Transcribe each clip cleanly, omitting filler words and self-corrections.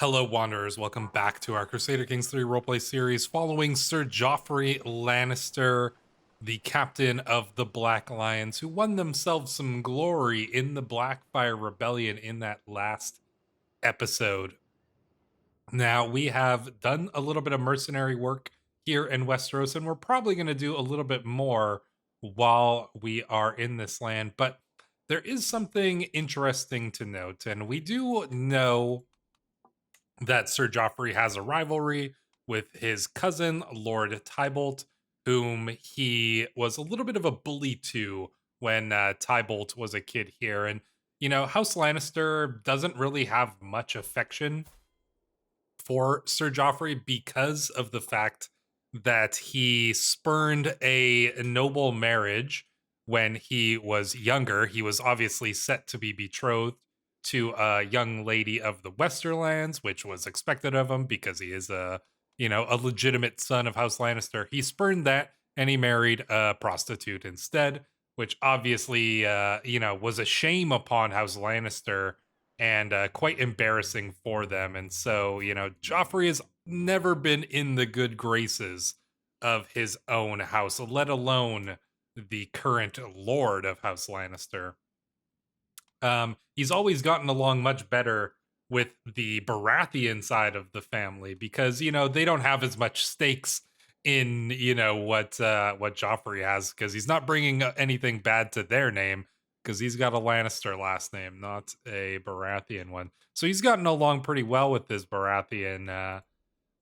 Hello, Wanderers. Welcome back to our Crusader Kings 3 roleplay series following Sir Joffrey Lannister, the captain of the Black Lions, who won themselves some glory in the Blackfire Rebellion in that last episode. Now, we have done a little bit of mercenary work here in Westeros, and we're probably going to do a little bit more while we are in this land, but there is something interesting to note, and we do know that Sir Joffrey has a rivalry with his cousin, Lord Tybalt, whom he was a little bit of a bully to when Tybalt was a kid here. And, House Lannister doesn't really have much affection for Sir Joffrey because of the fact that he spurned a noble marriage when he was younger. He was obviously set to be betrothed to a young lady of the Westerlands, which was expected of him because he is a legitimate son of House Lannister. He spurned that and he married a prostitute instead, which obviously, was a shame upon House Lannister and quite embarrassing for them. And so, Joffrey has never been in the good graces of his own house, let alone the current Lord of House Lannister. He's always gotten along much better with the Baratheon side of the family because, they don't have as much stakes in, what Joffrey has because he's not bringing anything bad to their name because he's got a Lannister last name, not a Baratheon one. So he's gotten along pretty well with this Baratheon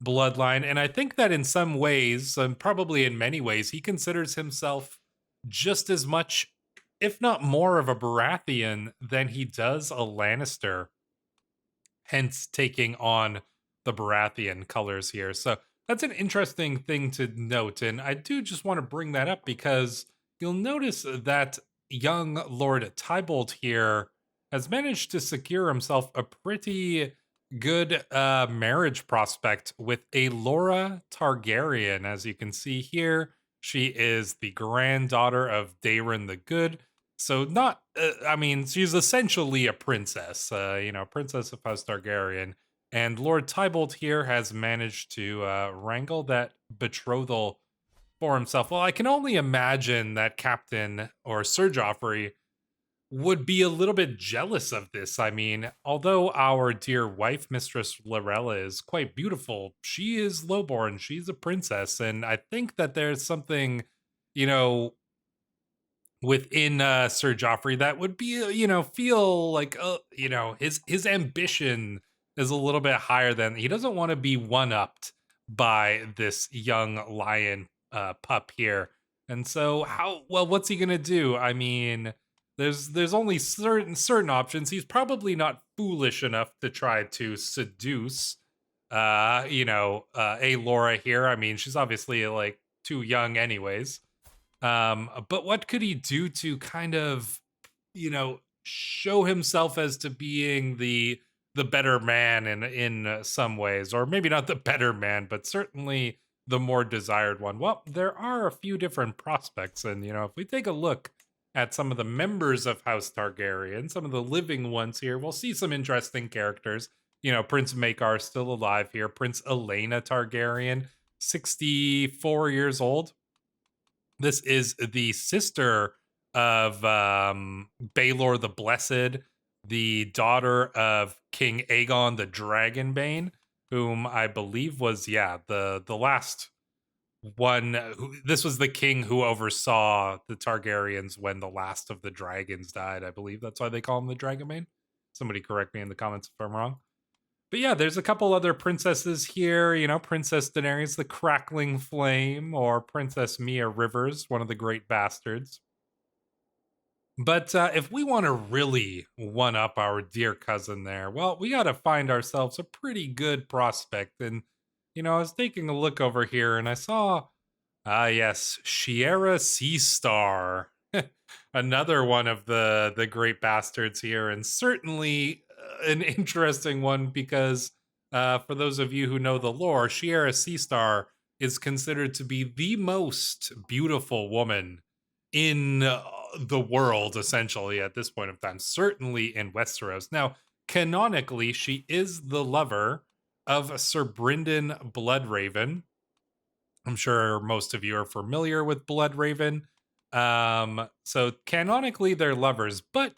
bloodline. And I think that in some ways, and probably in many ways, he considers himself just as much, if not more, of a Baratheon than he does a Lannister, hence taking on the Baratheon colors here. So that's an interesting thing to note. And I do just want to bring that up because you'll notice that young Lord Tybalt here has managed to secure himself a pretty good marriage prospect with a Laura Targaryen. As you can see here, she is the granddaughter of Daeron the Good. So not, she's essentially a princess, princess of House Targaryen. And Lord Tybalt here has managed to wrangle that betrothal for himself. Well, I can only imagine that Captain or Sir Joffrey would be a little bit jealous of this. I mean, although our dear wife, Mistress Lorella, is quite beautiful, she is lowborn. She's a princess. And I think that there's something, within Sir Joffrey that would be, feel like, his ambition is a little bit higher than he doesn't want to be one-upped by this young lion pup here. And so what's he going to do? I mean, there's only certain options. He's probably not foolish enough to try to seduce a Laura here. I mean, she's obviously like too young anyways. But what could he do to kind of, show himself as to being the better man in some ways, or maybe not the better man, but certainly the more desired one? Well, there are a few different prospects, and if we take a look at some of the members of House Targaryen, some of the living ones here, we'll see some interesting characters. Prince Maekar still alive here. Prince Elena Targaryen, 64 years old. This is the sister of Baelor the Blessed, the daughter of King Aegon the Dragonbane, whom I believe was, the last one. This was the king who oversaw the Targaryens when the last of the dragons died. I believe that's why they call him the Dragonbane. Somebody correct me in the comments if I'm wrong. But yeah, there's a couple other princesses here, Princess Daenerys the Crackling Flame, or Princess Mia Rivers, one of the great bastards. But if we want to really one-up our dear cousin there, well, we got to find ourselves a pretty good prospect. And, I was taking a look over here and I saw, yes, Shiera Seastar, another one of the great bastards here, and certainly an interesting one because for those of you who know the lore, Shiera Seastar is considered to be the most beautiful woman in the world, essentially, at this point of time, certainly in Westeros. Now, canonically, she is the lover of Sir Brynden Bloodraven. I'm sure most of you are familiar with Bloodraven. So canonically, they're lovers, but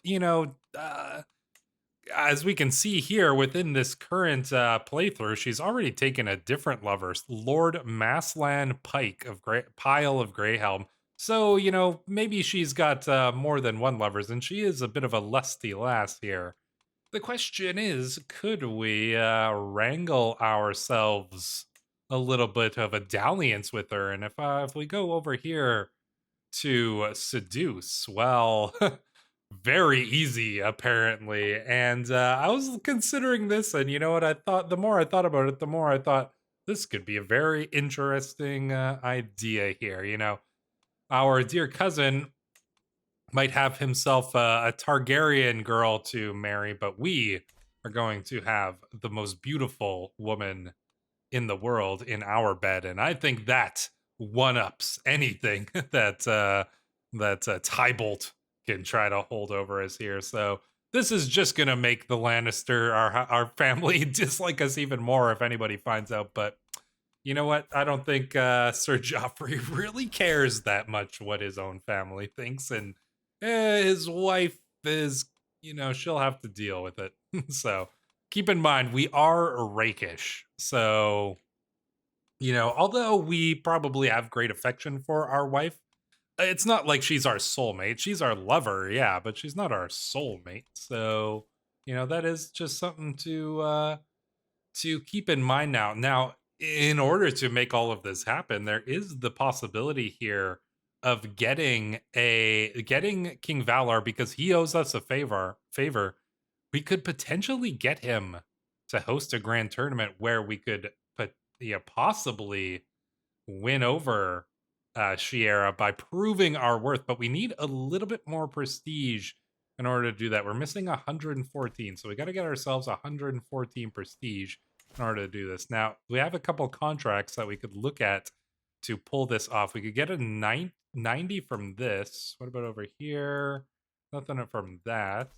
as we can see here within this current playthrough, she's already taken a different lover, Lord Masslan Pike of Pile of Greyhelm. So, maybe she's got more than one lovers, and she is a bit of a lusty lass here. The question is, could we wrangle ourselves a little bit of a dalliance with her? And if we go over here to seduce, well, very easy apparently. And I was considering this, and you know what? I thought the more I thought about it, the more I thought this could be a very interesting idea here. Our dear cousin might have himself a Targaryen girl to marry, but we are going to have the most beautiful woman in the world in our bed, and I think that one ups anything that Tybolt can try to hold over us here. So this is just gonna make the Lannister, our family, dislike us even more if anybody finds out. But you know what? I don't think Sir Joffrey really cares that much what his own family thinks, and his wife is, she'll have to deal with it. So keep in mind, we are rakish. So, although we probably have great affection for our wife, it's not like she's our soulmate. She's our lover, yeah, but she's not our soulmate. So, that is just something to keep in mind now. Now, in order to make all of this happen, there is the possibility here of getting King Valar, because he owes us a favor. We could potentially get him to host a grand tournament where we could possibly win over Shiera by proving our worth, but we need a little bit more prestige in order to do that. We're missing 114, so we got to get ourselves 114 prestige in order to do this. Now, we have a couple contracts that we could look at to pull this off. We could get a 90 from this. What about over here? Nothing from that.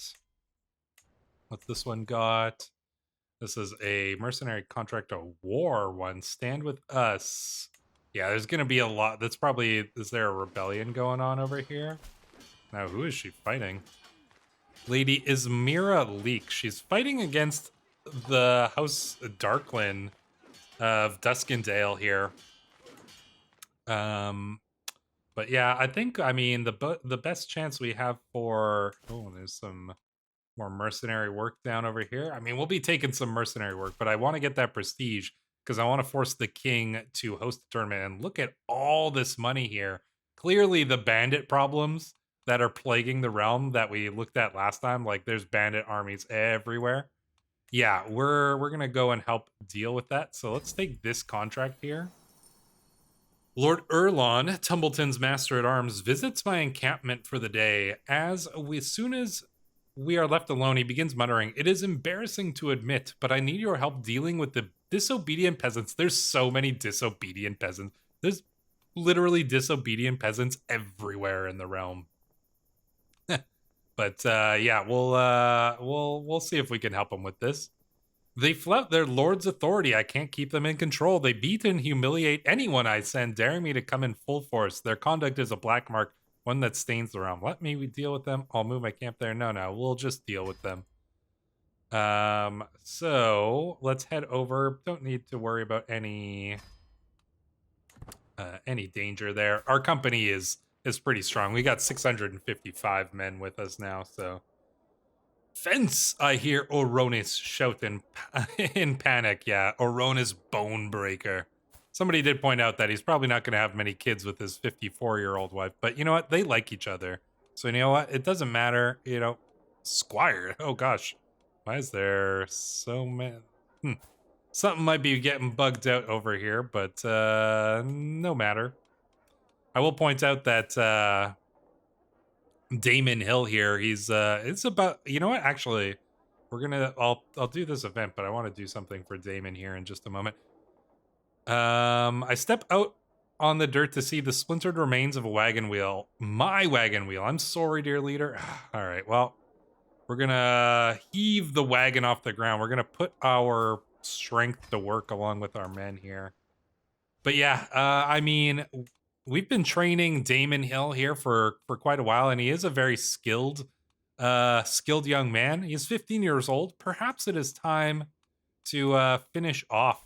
What's this one got? This is a mercenary contract, a war one. Stand with us. Yeah, there's going to be a lot. That's probably... Is there a rebellion going on over here? Now, who is she fighting? Lady Ismira Leek. She's fighting against the House Darklin of Duskendale here. But yeah, I think, the best chance we have for... Oh, there's some more mercenary work down over here. We'll be taking some mercenary work, but I want to get that prestige because I want to force the king to host the tournament. And look at all this money here. Clearly the bandit problems that are plaguing the realm that we looked at last time, like there's bandit armies everywhere. Yeah, we're gonna go and help deal with that. So let's take this contract here. Lord Erlon, Tumbleton's master at arms, visits my encampment for the day. As soon as we are left alone, he begins muttering, "It is embarrassing to admit, but I need your help dealing with the disobedient peasants." There's so many disobedient peasants. There's literally disobedient peasants everywhere in the realm. But yeah, we'll see if we can help them with this. They flout their lord's authority. I can't keep them in control. They beat and humiliate anyone I send, daring me to come in full force. Their conduct is a black mark, one that stains the realm. Let me deal with them. I'll move my camp there. No, we'll just deal with them. So let's head over. Don't need to worry about any danger there. Our company is pretty strong. We got 655 men with us now, so. Fence, I hear Oronis shout in panic. Yeah, Oronis Bonebreaker. Somebody did point out that he's probably not going to have many kids with his 54-year-old wife, but you know what? They like each other. So you know what? It doesn't matter, Squire. Oh gosh. Why is there so many? Something might be getting bugged out over here, but no matter. I will point out that Damon Hill here, he's it's about, you know what, actually I'll do this event, but I want to do something for Damon here in just a moment. I step out on the dirt to see the splintered remains of a wagon wheel. My wagon wheel. I'm sorry, dear leader. All right, well, we're gonna heave the wagon off the ground. We're gonna put our strength to work along with our men here. But yeah, I mean, we've been training Damon Hill here for quite a while, and he is a very skilled young man. He's 15 years old. Perhaps it is time to finish off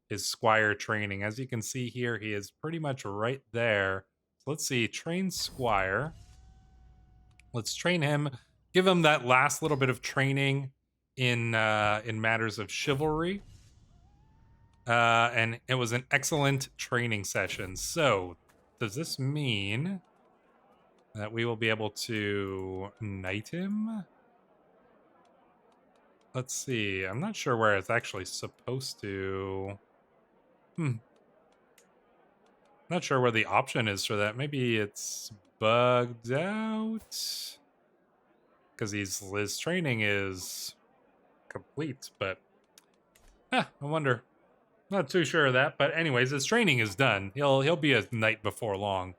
his squire training. As you can see here, he is pretty much right there. So let's see, train squire. Let's train him. Give him that last little bit of training in matters of chivalry. And it was an excellent training session. So, does this mean that we will be able to knight him? Let's see. I'm not sure where it's actually supposed to. Not sure where the option is for that. Maybe it's bugged out because his training is complete. But I wonder. Not too sure of that, but anyways, his training is done. He'll be a knight before long.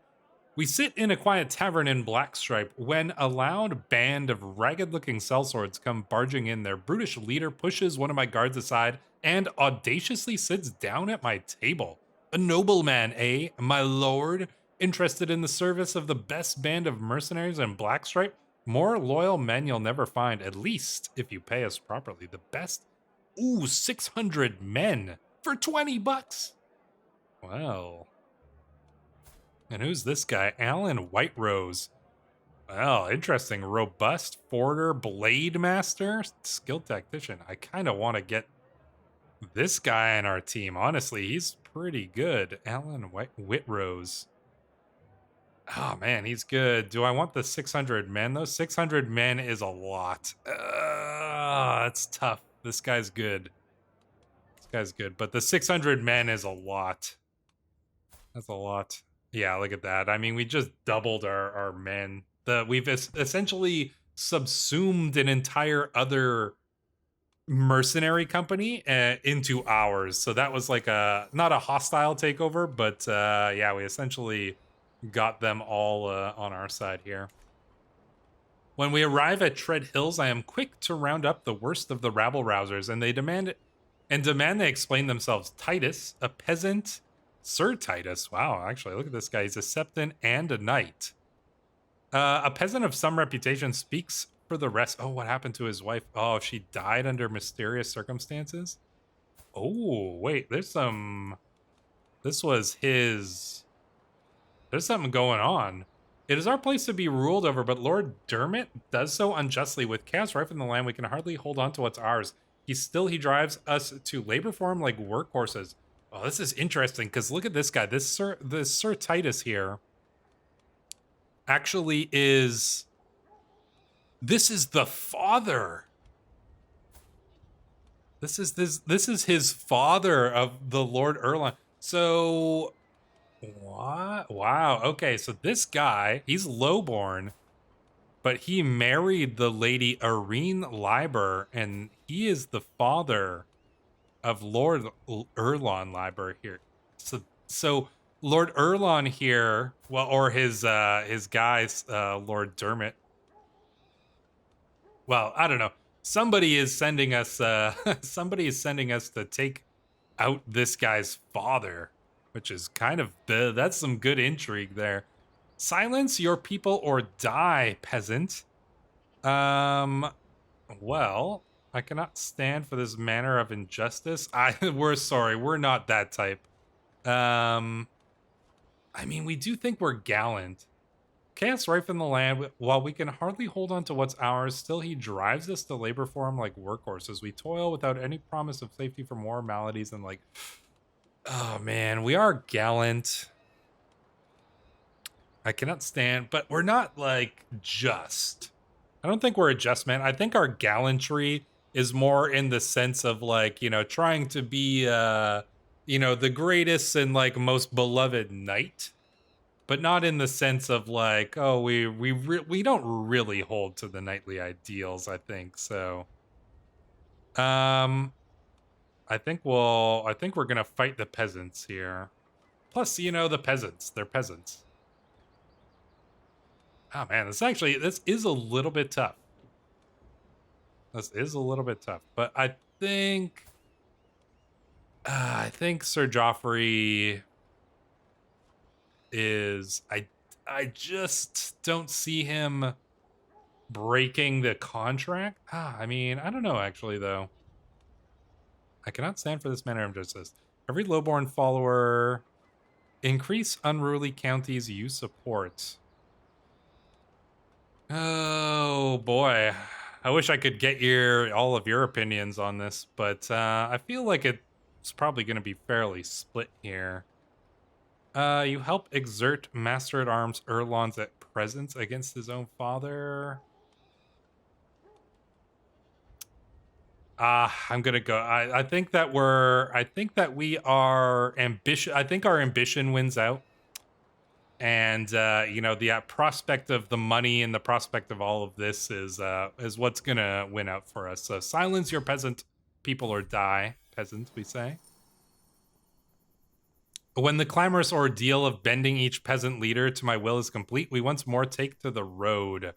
We sit in a quiet tavern in Blackstripe when a loud band of ragged-looking sellswords come barging in. Their brutish leader pushes one of my guards aside and audaciously sits down at my table. A nobleman, eh, my lord? Interested in the service of the best band of mercenaries in Blackstripe? More loyal men you'll never find, at least if you pay us properly. The best? Ooh, 600 men for 20 bucks. Well. And who's this guy? Alan Whiterose. Well, interesting. Robust Forder Blade Master. Skilled Tactician. I kind of want to get this guy on our team. Honestly, he's pretty good. Alan Whitrose. Oh, man, he's good. Do I want the 600 men, though? 600 men is a lot. That's tough. This guy's good. This guy's good. But the 600 men is a lot. That's a lot. Yeah, look at that. I mean, we just doubled our men. We've essentially subsumed an entire other mercenary company into ours. So that was like not a hostile takeover, but yeah, we essentially got them all on our side here. When we arrive at Tread Hills, I am quick to round up the worst of the rabble-rousers, and they demand they explain themselves. Titus, a peasant. Sir Titus. Wow, actually, look at this guy. He's a septon and a knight. A peasant of some reputation speaks for the rest. Oh, what happened to his wife? Oh, she died under mysterious circumstances? Oh, wait, there's some... This was his... There's something going on. It is our place to be ruled over, but Lord Dermot does so unjustly. With chaos rife in the land, we can hardly hold on to what's ours. He drives us to labor for him like workhorses. Oh, this is interesting, because look at this guy. This Sir Titus here actually is... This is the father. This is his father of the Lord Erlon. So... What? Wow, okay, so this guy, he's lowborn, but he married the lady Irene Liber, and he is the father of Lord Erlon Liber here. So Lord Erlon here, well, or his guys, Lord Dermot. Well, I don't know. Somebody is sending us somebody is sending us to take out this guy's father, which is kind of that's some good intrigue there. Silence your people or die, peasant. Well, I cannot stand for this manner of injustice. We're sorry, we're not that type. I mean, we do think we're gallant. Chaos rife in the land, while we can hardly hold on to what's ours, still he drives us to labor for him like workhorses. We toil without any promise of safety from war, maladies, and like... Oh, man, we are gallant. I cannot stand, but we're not, like, just. I don't think we're a just man. I think our gallantry is more in the sense of, like, you know, trying to be, you know, the greatest and, like, most beloved knight. But not in the sense of, like, oh, we don't really hold to the knightly ideals, I think, so. I think we're gonna fight the peasants here. Plus, you know, the peasants. They're peasants. Oh man, this is a little bit tough. This is a little bit tough. But I think I think Sir Joffrey is... I just don't see him breaking the contract. I mean, I don't know, actually, though. I cannot stand for this manner of justice. Every lowborn follower... Increase unruly counties you support. Oh, boy. I wish I could get all of your opinions on this, but I feel like it's probably going to be fairly split here. You help exert Master-at-Arms Erlon's at presence against his own father. I'm gonna go. I think that we are ambitious. I think our ambition wins out. And you know, the prospect of the money and the prospect of all of this is what's gonna win out for us. So silence your peasant people or die, peasant, we say. When the clamorous ordeal of bending each peasant leader to my will is complete, we once more take to the road.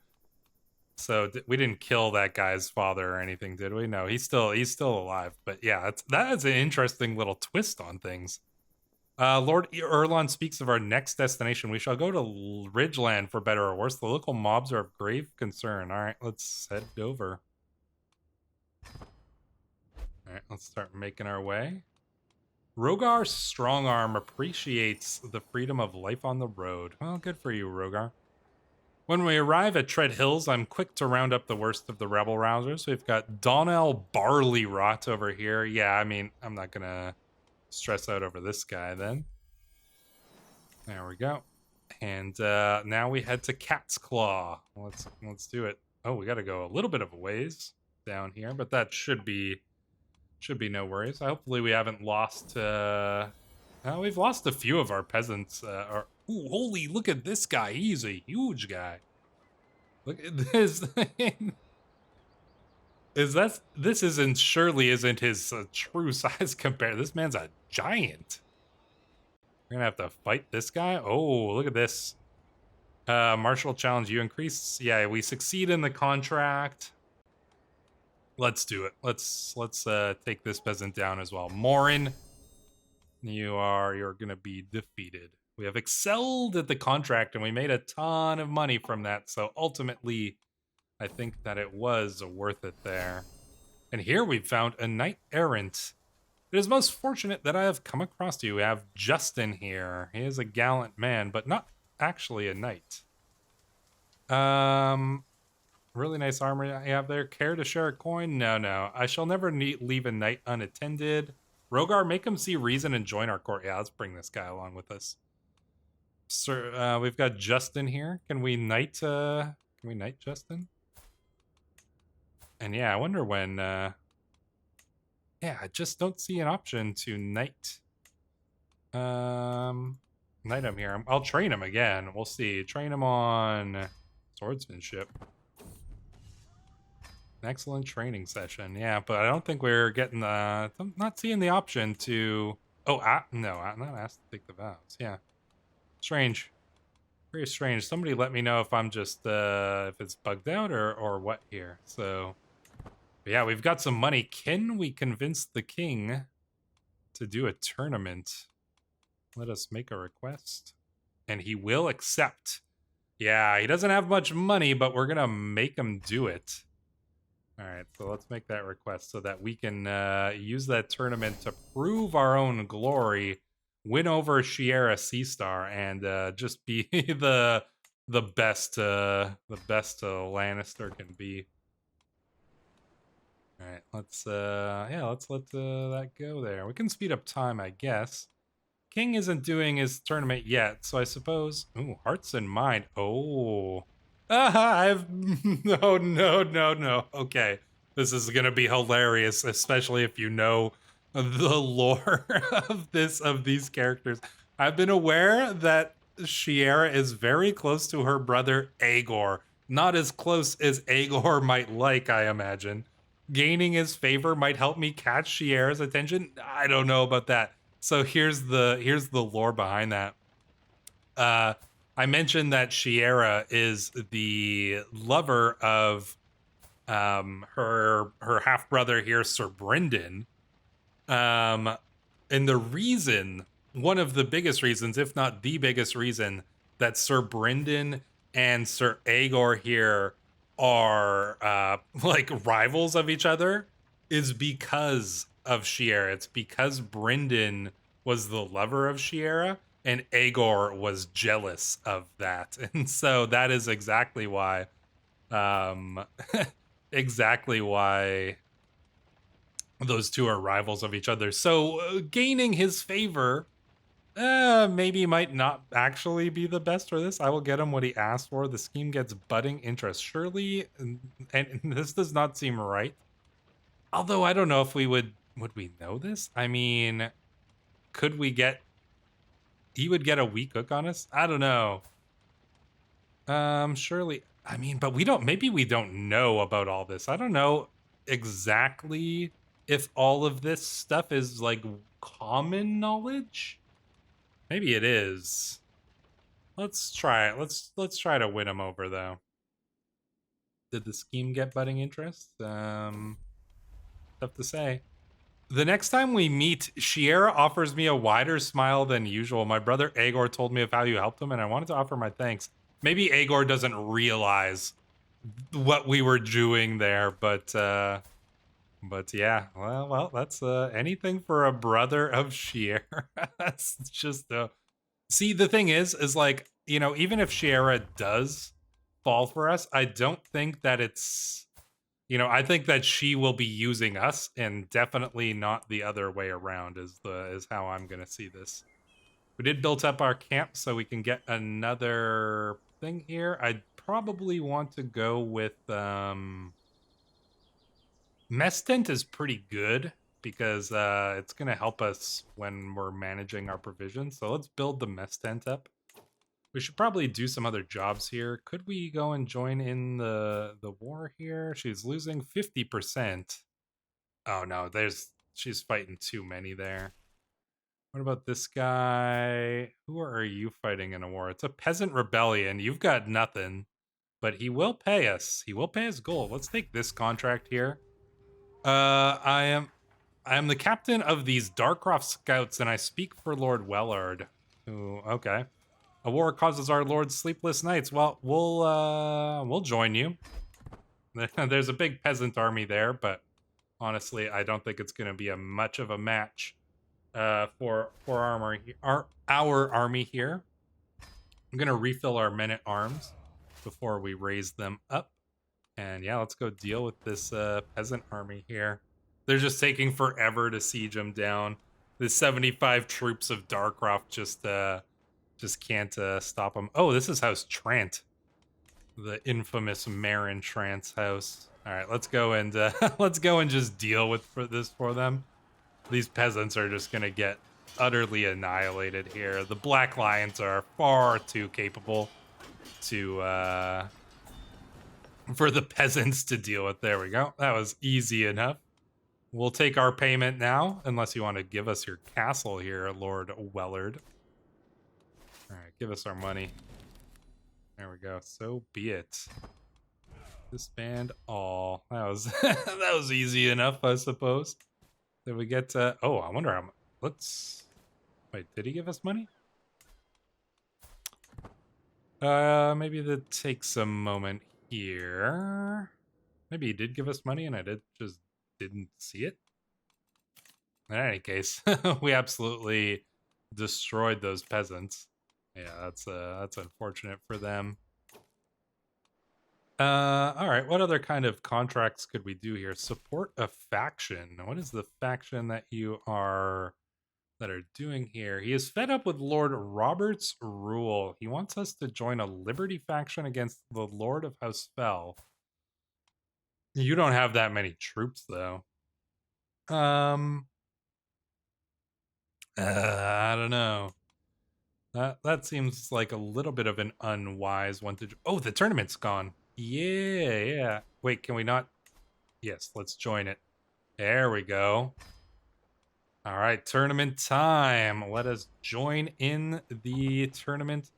So we didn't kill that guy's father or anything, did we? No, he's still alive. But yeah, that is an interesting little twist on things. Lord Erlon speaks of our next destination. We shall go to Ridgeland for better or worse. The local mobs are of grave concern. All right, let's head over. All right, let's start making our way. Rogar's Strongarm appreciates the freedom of life on the road. Well, good for you, Rogar. When we arrive at Tread Hills, I'm quick to round up the worst of the rebel rousers. We've got Donnell Barley Rot over here. Yeah, I mean, I'm not gonna stress out over this guy then. There we go. And now we head to Cat's Claw. Let's do it. Oh, we got to go a little bit of a ways down here, but that should be no worries. Hopefully we haven't lost. We've lost a few of our peasants. Ooh, holy! Look at this guy. He's a huge guy. Look at this thing. This surely isn't his true size compared. This man's a giant. We're gonna have to fight this guy. Oh, look at this. Martial challenge, you increase. Yeah, we succeed in the contract. Let's do it. Let's take this peasant down as well. Morin, you're gonna be defeated. We have excelled at the contract and we made a ton of money from that. So ultimately, I think that it was worth it there. And here we've found a knight errant. It is most fortunate that I have come across you. We have Justin here. He is a gallant man, but not actually a knight. Really nice armor you have there. Care to share a coin? No. I shall never leave a knight unattended. Rogar, make him see reason and join our court. Yeah, let's bring this guy along with us. Sir, we've got Justin here. Can we knight Justin? And yeah, I wonder when yeah, I just don't see an option to knight him here. I'll train him again. We'll see. Train him on swordsmanship. Excellent training session. Yeah, but I don't think we're getting I'm not seeing the option to no, I'm not asked to take the vows. Yeah. Strange. Very strange. Somebody let me know if I'm just if it's bugged out or what here. So but yeah, we've got some money. Can we convince the king to do a tournament? Let us make a request. And he will accept. Yeah, he doesn't have much money, but we're going to make him do it. All right, so let's make that request so that we can use that tournament to prove our own glory, win over Shiera Seastar, and just be the best Lannister can be. All right, let's let that go there. We can speed up time, I guess. King isn't doing his tournament yet, so I suppose. Ooh, hearts and mind. Oh, I've no. Okay, this is gonna be hilarious, especially if you know the lore of these characters. I've been aware that Shiera is very close to her brother Aegor. Not as close as Aegor might like, I imagine. Gaining his favor might help me catch Shiera's attention. I don't know about that. So here's the lore behind that. I mentioned that Shiera is the lover of her half brother here, Sir Brynden. And the reason, one of the biggest reasons, if not the biggest reason, that Sir Brynden and Sir Aegor here are like rivals of each other is because of Shiera. It's because Brynden was the lover of Shiera and Aegor was jealous of that. And so that is exactly why exactly why those two are rivals of each other. So gaining his favor maybe might not actually be the best for this. I will get him what he asked for. The scheme gets budding interest. Surely, and this does not seem right. Although I don't know if would we know this? I mean, could we get, he would get a weak hook on us? I don't know. Surely, I mean, but we don't, maybe we don't know about all this. I don't know exactly if all of this stuff is like common knowledge. Maybe it is. Let's try it. Let's try to win him over though. Did the scheme get budding interest? Tough to say. The next time we meet, Shiera offers me a wider smile than usual. My brother Aegor told me of how you helped him, and I wanted to offer my thanks. Maybe Aegor doesn't realize what we were doing there, but yeah. Well, that's anything for a brother of Shiera. That's just see, the thing is like, you know, even if Shiera does fall for us, I don't think that it's, you know, I think that she will be using us and definitely not the other way around is how I'm gonna see this. We did build up our camp so we can get another thing here. I'd probably want to go with mess tent is pretty good because it's gonna help us when we're managing our provisions. So let's build the mess tent up. We should probably do some other jobs here. Could we go and join in the war here? She's losing 50%. Oh no, she's fighting too many there. What about this guy? Who are you fighting in a war? It's a peasant rebellion. You've got nothing, but he will pay us. He will pay us gold. Let's take this contract here. I am the captain of these Darkroft scouts, and I speak for Lord Wellard. Who? Okay. A war causes our lord sleepless nights. Well, we'll join you. There's a big peasant army there, but honestly, I don't think it's going to be a much of a match for our army here. I'm going to refill our men at arms before we raise them up. And yeah, let's go deal with this peasant army here. They're just taking forever to siege them down. The 75 troops of Darkroft just can't stop them. Oh, this is House Trant, the infamous Marin Trant's house. All right, let's go and let's go and just deal with this for them. These peasants are just gonna get utterly annihilated here. The Black Lions are far too capable to for the peasants to deal with. There we go. That was easy enough. We'll take our payment now, unless you want to give us your castle here, Lord Wellard. All right, give us our money. There we go. So be it. Disband all. That was that was easy enough, I suppose. Did we get to? Oh, I wonder how much. Let's wait. Did he give us money? Maybe that takes a moment here. Maybe he did give us money, and I just didn't see it. In any case, we absolutely destroyed those peasants. Yeah, that's unfortunate for them. All right, what other kind of contracts could we do here? Support a faction. What is the faction that you are doing here? He is fed up with Lord Robert's rule. He wants us to join a Liberty faction against the Lord of House Fell. You don't have that many troops though. I don't know. That seems like a little bit of an unwise one to. Oh, the tournament's gone. Yeah. Wait, can we not? Yes, let's join it. There we go. All right, tournament time. Let us join in the tournament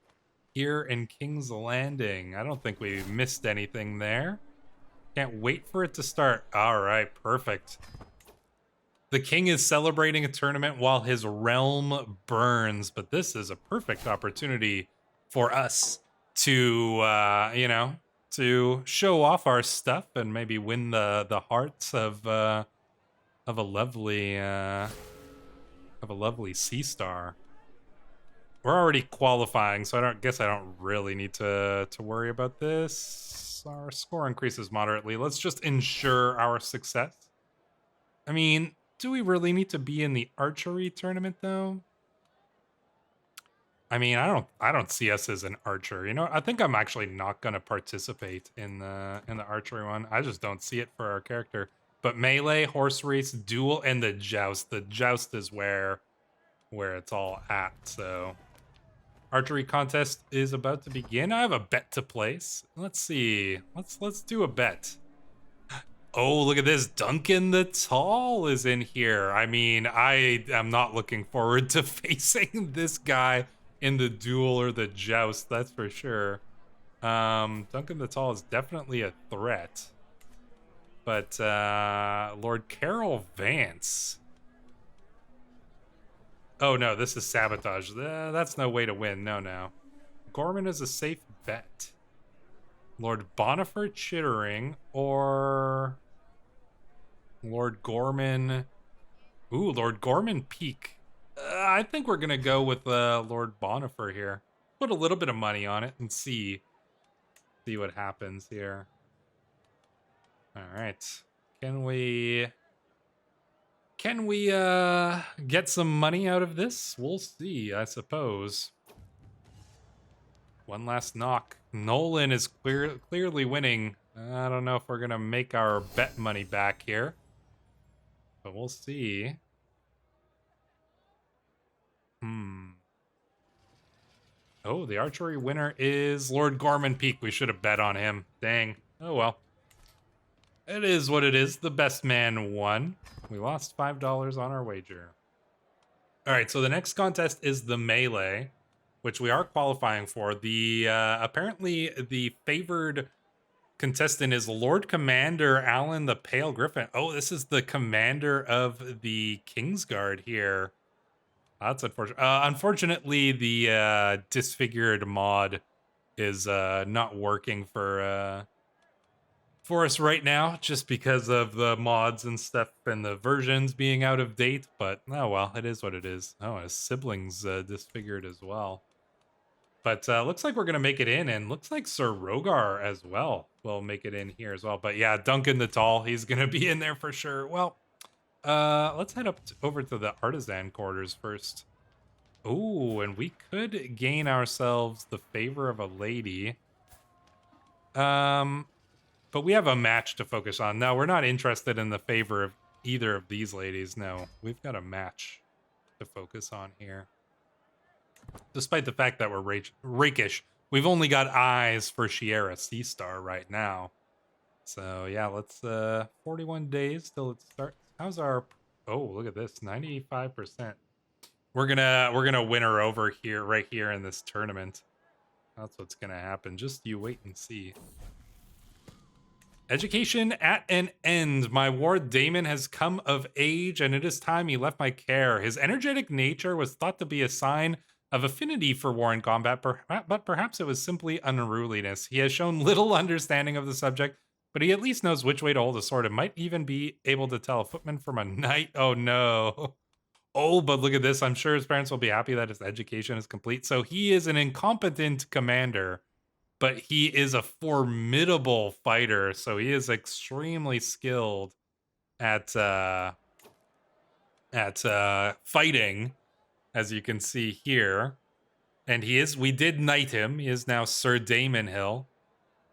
here in King's Landing. I don't think we missed anything there. Can't wait for it to start. All right, perfect. The king is celebrating a tournament while his realm burns, but this is a perfect opportunity for us to, to show off our stuff and maybe win the hearts of a lovely Seastar. We're already qualifying, so I don't really need to worry about this. Our score increases moderately. Let's just ensure our success. I mean, do we really need to be in the archery tournament though? I mean, I don't see us as an archer. You know, I think I'm actually not going to participate in the archery one. I just don't see it for our character. But melee, horse race, duel, and the joust. The joust is where it's all at. So archery contest is about to begin. I have a bet to place. Let's see. Let's do a bet. Oh, look at this. Duncan the Tall is in here. I mean, I am not looking forward to facing this guy in the duel or the joust, that's for sure. Duncan the Tall is definitely a threat. But Lord Carol Vance. Oh no, this is sabotage. That's no way to win. No. Gorman is a safe bet. Lord Bonifer Chittering or Lord Gorman. Ooh, Lord Gorman Peak. I think we're going to go with Lord Bonifer here. Put a little bit of money on it and see what happens here. All right. Can we get some money out of this? We'll see, I suppose. One last knock. Nolan is clearly winning. I don't know if we're going to make our bet money back here. But we'll see. Oh, the archery winner is Lord Gorman Peak. We should have bet on him. Dang. Oh, well. It is what it is. The best man won. We lost $5 on our wager. All right, so the next contest is the melee, which we are qualifying for. The apparently the favored contestant is Lord Commander Alan the Pale Griffin. Oh, this is the commander of the Kingsguard here. That's unfortunate. Unfortunately, the disfigured mod is not working for us right now, just because of the mods and stuff and the versions being out of date. But oh well, it is what it is. Oh, his siblings disfigured as well. But looks like we're gonna make it in, and looks like Sir Rogar as well will make it in here as well. But yeah, Duncan the Tall, he's gonna be in there for sure. Well, let's head up over to the artisan quarters first. Oh, and we could gain ourselves the favor of a lady. But we have a match to focus on. No, we're not interested in the favor of either of these ladies. No, we've got a match to focus on here. Despite the fact that we're rakish, we've only got eyes for Shiera Seastar right now. So yeah, let's 41 days till it starts. How's our oh, look at this, 95%. We're gonna win her over here, right here in this tournament. That's what's gonna happen. Just you wait and see. Education at an end. My ward Damon has come of age, and it is time he left my care. His energetic nature was thought to be a sign of affinity for war and combat, but perhaps it was simply unruliness. He has shown little understanding of the subject, but he at least knows which way to hold a sword and might even be able to tell a footman from a knight. Oh no. Oh, but look at this. I'm sure his parents will be happy that his education is complete. So he is an incompetent commander, but he is a formidable fighter. So he is extremely skilled at fighting, as you can see here. And we did knight him. He is now Sir Damon Hill.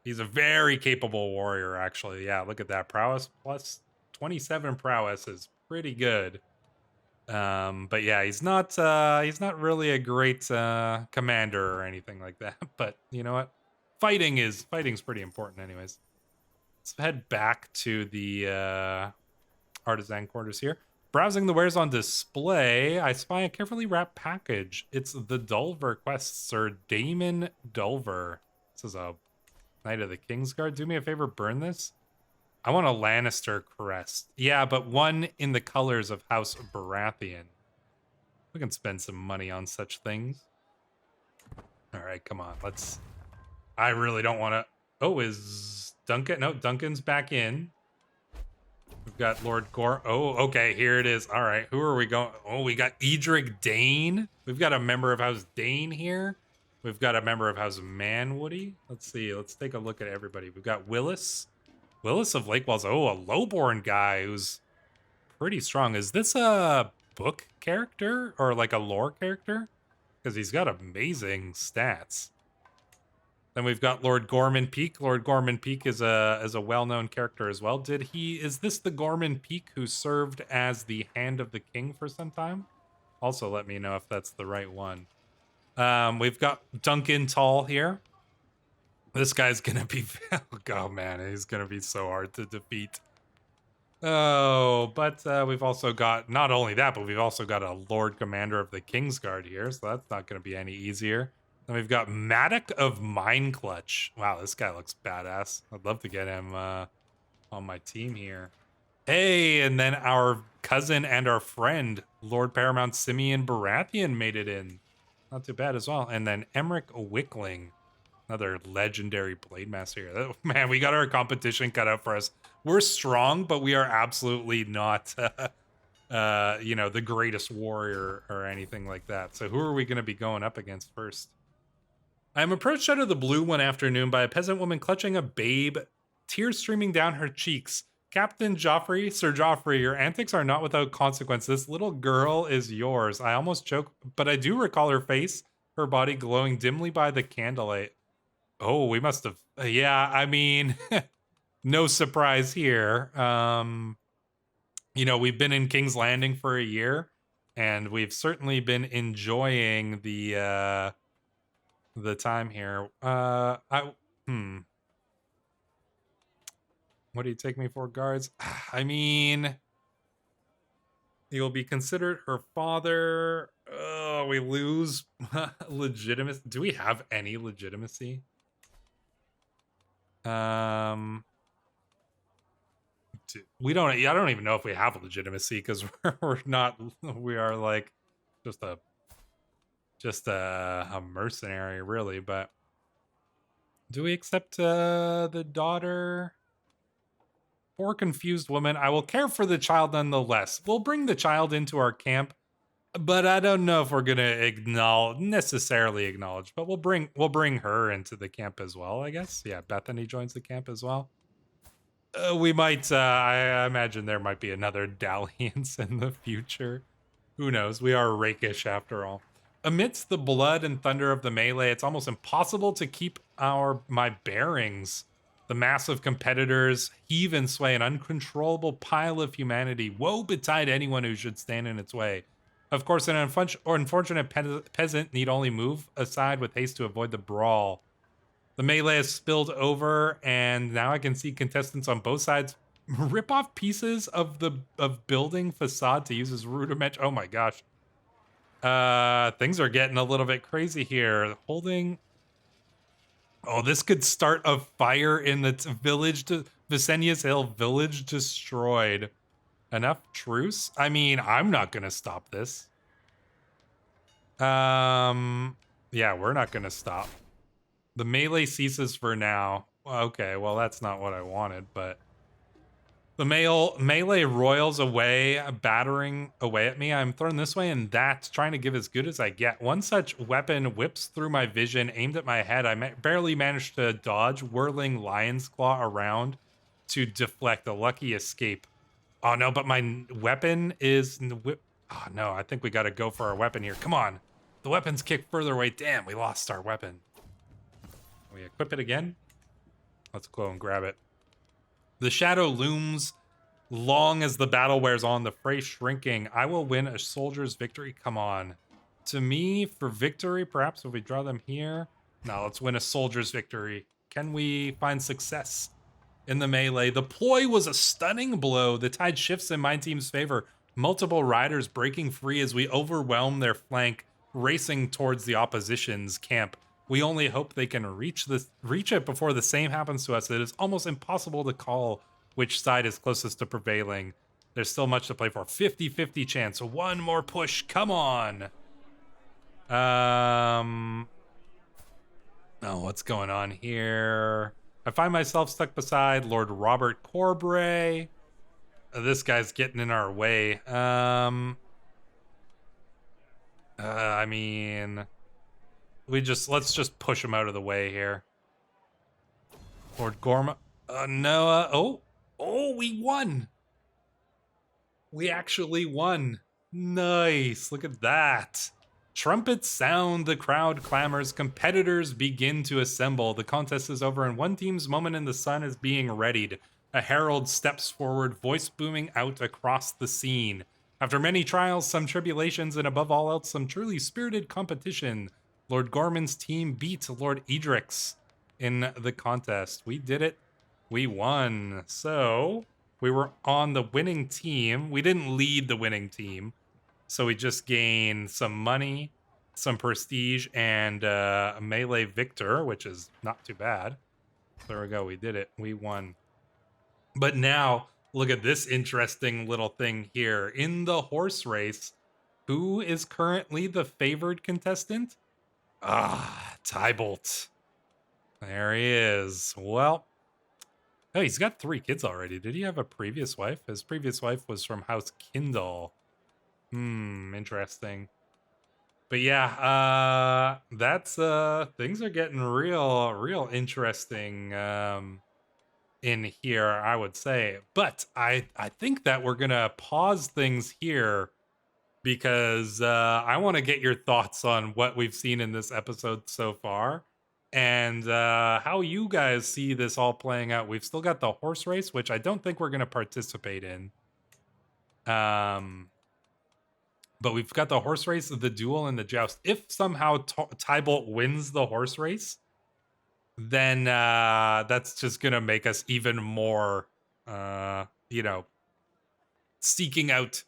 He's a very capable warrior, actually. Yeah, look at that. Prowess plus 27 prowess is pretty good. But yeah, he's not really a great commander or anything like that. But you know what? Fighting's pretty important anyways. Let's head back to the artisan quarters here. Browsing the wares on display, I spy a carefully wrapped package. It's the Dulver quest, Sir Damon Dulver. This is a Knight of the Kingsguard. Do me a favor, burn this. I want a Lannister crest. Yeah, but one in the colors of House Baratheon. We can spend some money on such things. All right, come on. Let's... I really don't want to... Oh, is Duncan? No, Duncan's back in. We've got Lord Gore. Oh, okay, here it is. All right, who are we going? Oh, we got Edric Dane. We've got a member of House Dane here. We've got a member of House Manwoody. Let's see. Let's take a look at everybody. We've got Willis. Willis of Lake Wells. Oh, a lowborn guy who's pretty strong. Is this a book character or like a lore character? Because he's got amazing stats. Then we've got Lord Gorman Peak. Lord Gorman Peak is a well-known character as well. Is this the Gorman Peak who served as the Hand of the King for some time? Also let me know if that's the right one. We've got Duncan Tall here. This guy's gonna be... Oh man, he's gonna be so hard to defeat. Oh, but we've also got... Not only that, but we've also got a Lord Commander of the Kingsguard here, so that's not gonna be any easier. Then we've got Maddock of Mine Clutch. Wow, this guy looks badass. I'd love to get him on my team here. Hey, and then our cousin and our friend, Lord Paramount Simeon Baratheon, made it in. Not too bad as well. And then Emmerich Wickling, another legendary blade master here. Man, we got our competition cut out for us. We're strong, but we are absolutely not, you know, the greatest warrior or anything like that. So who are we going to be going up against first? I am approached out of the blue one afternoon by a peasant woman clutching a babe, tears streaming down her cheeks. Captain Joffrey, Sir Joffrey, your antics are not without consequence. This little girl is yours. I almost choke, but I do recall her face, her body glowing dimly by the candlelight. Oh, we must have... Yeah, I mean, no surprise here. You know, we've been in King's Landing for a year, and we've certainly been enjoying the time here. What do you take me for, guards? I mean, you'll be considered her father. Oh, we lose legitimacy. Do we have any legitimacy? We don't. I don't even know if we have legitimacy because we're not. We are like just a mercenary, really. But do we accept the daughter? Poor confused woman. I will care for the child nonetheless. We'll bring the child into our camp, but I don't know if we're gonna necessarily acknowledge. But we'll bring her into the camp as well, I guess. Yeah, Bethany joins the camp as well. We might. I imagine there might be another dalliance in the future. Who knows? We are rakish after all. Amidst the blood and thunder of the melee, it's almost impossible to keep my bearings. The massive competitors heave and sway, an uncontrollable pile of humanity. Woe betide anyone who should stand in its way. Of course, an unfortunate peasant need only move aside with haste to avoid the brawl. The melee has spilled over, and now I can see contestants on both sides rip off pieces of building facade to use as rudiment. Oh my gosh. Things are getting a little bit crazy here. Holding... Oh, this could start a fire in the village. Visenia's Hill village destroyed. Enough truce? I mean, I'm not gonna stop this. Yeah, we're not gonna stop. The melee ceases for now. Okay, well, that's not what I wanted, but... The melee roils away, battering away at me. I'm thrown this way and that, trying to give as good as I get. One such weapon whips through my vision, aimed at my head. I barely managed to dodge, whirling lion's claw around to deflect a lucky escape. Oh no, but my weapon is... Oh no, I think we gotta go for our weapon here. Come on. The weapon's kicked further away. Damn, we lost our weapon. We equip it again? Let's go and grab it. The shadow looms long as the battle wears on, the fray shrinking. I will win a soldier's victory. Come on. To me, for victory, perhaps if we draw them here. Now let's win a soldier's victory. Can we find success in the melee? The ploy was a stunning blow. The tide shifts in my team's favor. Multiple riders breaking free as we overwhelm their flank, racing towards the opposition's camp. We only hope they can reach it before the same happens to us. It is almost impossible to call which side is closest to prevailing. There's still much to play for. 50-50 chance. One more push. Come on. Oh, what's going on here? I find myself stuck beside Lord Robert Corbray. This guy's getting in our way. I mean, let's just push him out of the way here. Lord Gorma. Noah. Oh, we won. We actually won. Nice. Look at that. Trumpets sound, the crowd clamors, competitors begin to assemble. The contest is over, and one team's moment in the sun is being readied. A herald steps forward, voice booming out across the scene. After many trials, some tribulations, and above all else, some truly spirited competition, Lord Gorman's team beat Lord Edric's in the contest. We did it. We won. So, we were on the winning team. We didn't lead the winning team. So we just gained some money, some prestige, and a melee victor, which is not too bad. There we go. We did it. We won. But now, look at this interesting little thing here. In the horse race, who is currently the favored contestant? Tybolt. There he is. Well, oh, he's got 3 kids already. Did he have a previous wife? His previous wife was from House Kindle. Interesting. But yeah, that's things are getting real interesting in here, I would say. But I think that we're gonna pause things here because I want to get your thoughts on what we've seen in this episode so far and how you guys see this all playing out. We've still got the horse race, which I don't think we're gonna participate in. But we've got the horse race, the duel, and the joust. If somehow Tybolt wins the horse race, then that's just going to make us even more, seeking out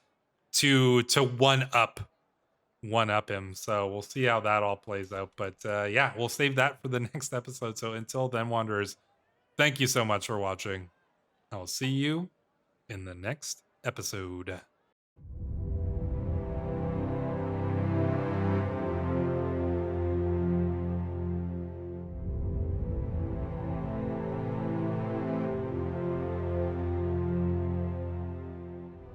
to one-up him. So we'll see how that all plays out. But yeah, we'll save that for the next episode. So until then, Wanderers, thank you so much for watching. I will see you in the next episode.